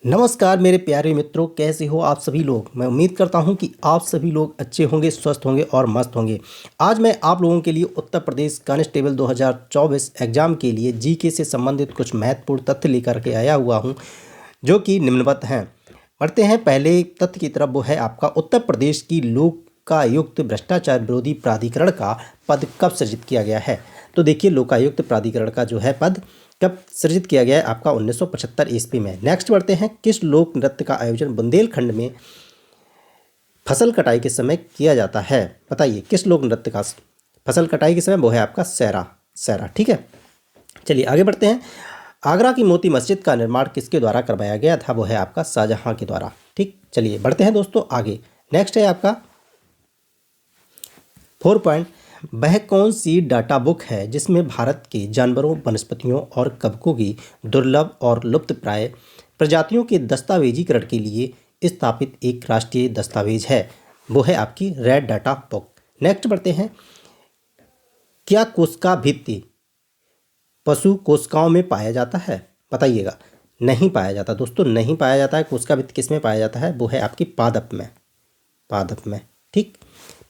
नमस्कार मेरे प्यारे मित्रों, कैसे हो आप सभी लोग। मैं उम्मीद करता हूं कि आप सभी लोग अच्छे होंगे, स्वस्थ होंगे और मस्त होंगे। आज मैं आप लोगों के लिए उत्तर प्रदेश कांस्टेबल 2024 एग्जाम के लिए जीके से संबंधित कुछ महत्वपूर्ण तथ्य लेकर के आया हुआ हूं, जो कि निम्नवत हैं। बढ़ते हैं पहले तथ्य की तरफ। वो है आपका उत्तर प्रदेश की लोकायुक्त भ्रष्टाचार विरोधी प्राधिकरण का पद कब सृजित किया गया है। तो देखिए, लोकायुक्त प्राधिकरण का जो है पद कब सृजित किया गया है, आपका 1975 ईस्वी में। नेक्स्ट बढ़ते हैं, किस लोक नृत्य का आयोजन बुंदेलखंड में फसल कटाई के समय किया जाता है। बताइए किस लोक नृत्य का फसल कटाई के समय। वो है आपका सैरा। सैरा, ठीक है। चलिए आगे बढ़ते हैं। आगरा की मोती मस्जिद का निर्माण किसके द्वारा करवाया गया था। वो है आपका शाहजहां के द्वारा। ठीक, चलिए बढ़ते हैं दोस्तों आगे। नेक्स्ट है आपका 4 पॉइंट। वह कौन सी डाटा बुक है जिसमें भारत के जानवरों, वनस्पतियों और कवकों की दुर्लभ और लुप्तप्राय प्रजातियों के दस्तावेजीकरण के लिए स्थापित एक राष्ट्रीय दस्तावेज है। वो है आपकी रेड डाटा बुक। नेक्स्ट बढ़ते हैं। क्या कोशिका भित्ति पशु कोशिकाओं में पाया जाता है। बताइएगा। नहीं पाया जाता दोस्तों, नहीं पाया जाता है। कोशिका भित्ति किस में पाया जाता है। वो है आपकी पादप में। पादप में, ठीक।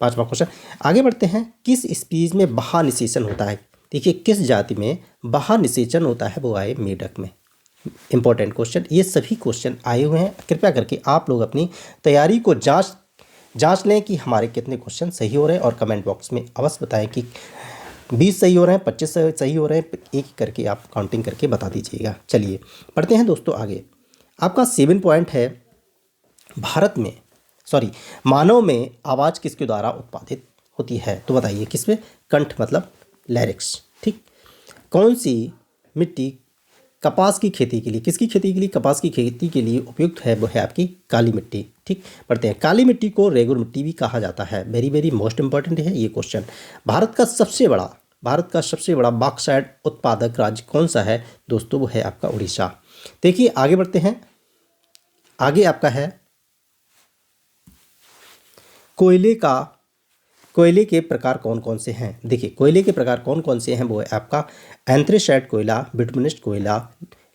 5वां क्वेश्चन। आगे बढ़ते हैं। किस स्पीज में बाह्य निषेचन होता है। देखिए, किस जाति में बाह्य निषेचन होता है। वो आए मेढक में। Important question. ये सभी क्वेश्चन आए हुए हैं। कृपया करके आप लोग अपनी तैयारी को जांच लें कि हमारे कितने क्वेश्चन सही हो रहे हैं, और कमेंट बॉक्स में अवश्य बताएं कि 20 सही हो रहे हैं, 25 सही हो रहे हैं। एक एक करके आप काउंटिंग करके बता दीजिएगा। चलिए पढ़ते हैं दोस्तों आगे। आपका 7 पॉइंट है। मानव में आवाज़ किसके द्वारा उत्पादित होती है। तो बताइए किसमें। कंठ मतलब लैरिक्स, ठीक। कौन सी मिट्टी कपास की खेती के लिए, किसकी खेती के लिए, कपास की खेती के लिए उपयुक्त है। वो है आपकी काली मिट्टी, ठीक। पढ़ते हैं। काली मिट्टी को रेगुर मिट्टी भी कहा जाता है। वेरी वेरी मोस्ट इंपॉर्टेंट है ये क्वेश्चन। भारत का सबसे बड़ा बॉक्साइट उत्पादक राज्य कौन सा है दोस्तों। वो है आपका उड़ीसा। देखिए आगे बढ़ते हैं। आगे आपका है कोयले के प्रकार कौन कौन से हैं। देखिए, कोयले के प्रकार कौन कौन से हैं। वो है आपका एंथ्रेसाइट कोयला, बिटुमिनस कोयला,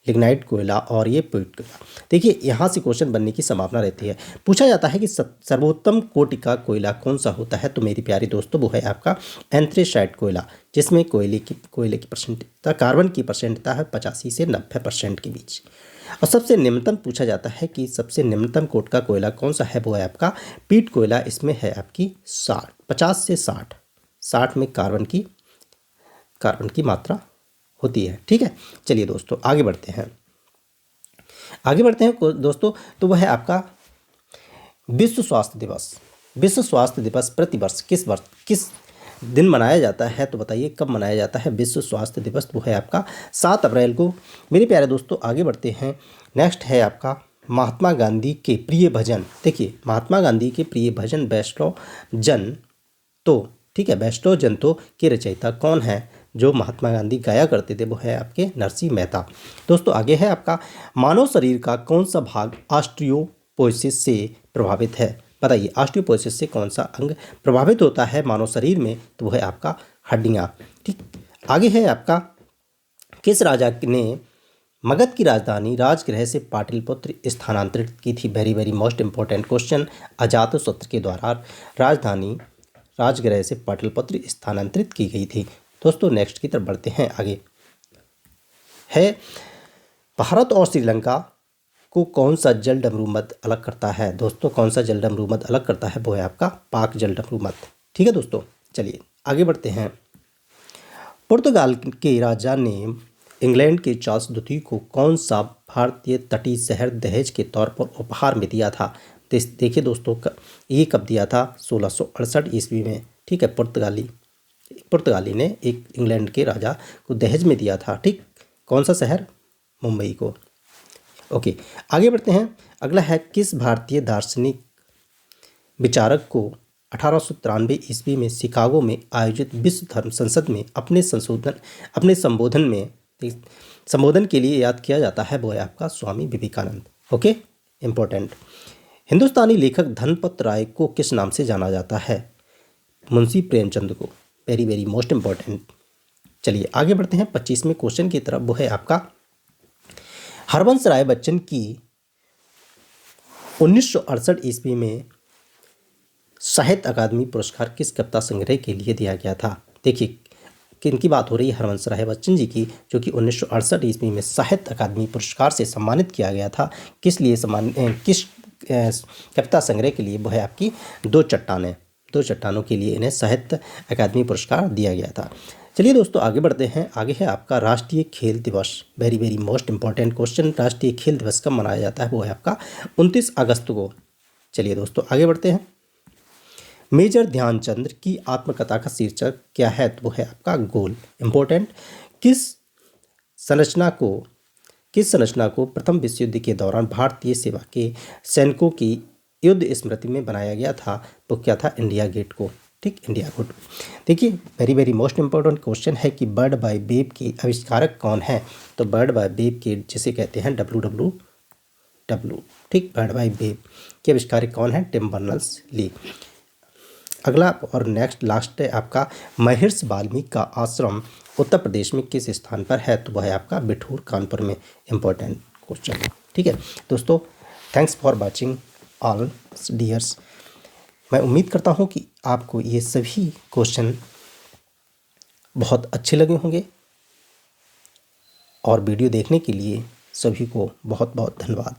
लिग्नाइट कोयला और ये पिट कोयला। देखिए, यहाँ से क्वेश्चन बनने की संभावना रहती है। पूछा जाता है कि सर्वोत्तम कोटि का कोयला कौन सा होता है। तो मेरी प्यारी दोस्तों, वो है आपका एंथ्रेसाइट कोयला, जिसमें कोयले की परसेंटता, कार्बन की परसेंटता है 85 से 90% के बीच। और सबसे निम्नतम पूछा जाता है कि सबसे निम्नतम कोट का कोयला कौन सा है। वो है आपका पीट कोयला। इसमें है आपकी 50 से 60 में कार्बन की मात्रा होती है, ठीक है। चलिए दोस्तों आगे बढ़ते हैं दोस्तों। तो वह है आपका विश्व स्वास्थ्य दिवस। विश्व स्वास्थ्य दिवस प्रतिवर्ष किस दिन मनाया जाता है। तो बताइए कब मनाया जाता है विश्व स्वास्थ्य दिवस। वो है आपका 7 अप्रैल को। मेरे प्यारे दोस्तों आगे बढ़ते हैं। नेक्स्ट है आपका महात्मा गांधी के प्रिय भजन। देखिए, महात्मा गांधी के प्रिय भजन वैष्णव जन तो, ठीक है, वैष्णव जन तो के रचयिता कौन है जो महात्मा गांधी गाया करते थे। वो है आपके नरसिंह मेहता। दोस्तों आगे है आपका मानव शरीर का कौन सा भाग ऑस्टियोपोरोसिस से प्रभावित है। बताइए ऑस्टियोपोरोसिस से कौन सा अंग प्रभावित होता है मानव शरीर में। तो वो है आपका हड्डियाँ, ठीक। आगे है आपका किस राजा ने मगध की राजधानी राजगृह से पाटलिपुत्र स्थानांतरित की थी। Very very most important question. Ajatashatru के द्वारा राजधानी राजगृह से पाटलिपुत्र स्थानांतरित की गई थी। दोस्तों नेक्स्ट की तरफ बढ़ते हैं आगे। है भारत और श्रीलंका को कौन सा जल डमरू मद अलग करता है। दोस्तों कौन सा जल डमरू मद अलग करता है। वो है आपका पाक जल डमरू मद, ठीक है दोस्तों। चलिए आगे बढ़ते हैं। पुर्तगाल के राजा ने इंग्लैंड के चार्ल्स द्वितीय को कौन सा भारतीय तटीय शहर दहेज के तौर पर उपहार में दिया था। देखिए दोस्तों, ये कब दिया था। 1668 ईस्वी में, ठीक है। पुर्तगाली ने एक इंग्लैंड के राजा को दहेज में दिया था, ठीक। कौन सा शहर। मुंबई को। ओके आगे बढ़ते हैं। अगला है किस भारतीय दार्शनिक विचारक को 1893 ईस्वी में शिकागो में आयोजित विश्व धर्म संसद में अपने संबोधन के लिए याद किया जाता है। वो है आपका स्वामी विवेकानंद। Okay important. हिंदुस्तानी लेखक धनपत राय को किस नाम से जाना जाता है। मुंशी प्रेमचंद को। Very very most important. चलिए आगे बढ़ते हैं 25वें क्वेश्चन की तरफ। वो है आपका हरवंश राय बच्चन की 1968 ईस्वी में साहित्य अकादमी पुरस्कार किस कविता संग्रह के लिए दिया गया था? देखिए किनकी बात हो रही है, हरवंश राय बच्चन जी की, जो कि 1968 ईस्वी में साहित्य अकादमी पुरस्कार से सम्मानित किया गया था। किस लिए किस कविता संग्रह के लिए? वो है आपकी दो चट्टानों के लिए इन्हें साहित्य अकादमी पुरस्कार दिया गया था। चलिए दोस्तों आगे बढ़ते हैं। आगे है आपका राष्ट्रीय खेल दिवस, very very most important question. राष्ट्रीय खेल दिवस कब मनाया जाता है? वो है आपका 29 अगस्त को। चलिए दोस्तों आगे बढ़ते हैं। मेजर ध्यानचंद की आत्मकथा का शीर्षक क्या है? तो वो है आपका गोल। इंपॉर्टेंट। किस संरचना को प्रथम विश्व युद्ध के दौरान भारतीय सेवा के सैनिकों की युद्ध स्मृति में बनाया गया था? तो क्या था? इंडिया गेट को। ठीक, इंडिया गेट। देखिए very very most important question है कि बर्ड बाय वेब के आविष्कारक कौन है? तो बर्ड बाय वेब के जिसे कहते हैं WWW। ठीक, बर्ड बाय वेब के आविष्कारक कौन है? Tim Berners Lee. अगला और नेक्स्ट लास्ट है आपका महर्षि वाल्मीकि का आश्रम उत्तर प्रदेश में किस स्थान पर है? तो वह है आपका बिठूर, कानपुर में। Important question. ठीक है दोस्तों, thanks for watching all dears. मैं उम्मीद करता हूँ कि आपको ये सभी क्वेश्चन बहुत अच्छे लगे होंगे, और वीडियो देखने के लिए सभी को बहुत बहुत धन्यवाद।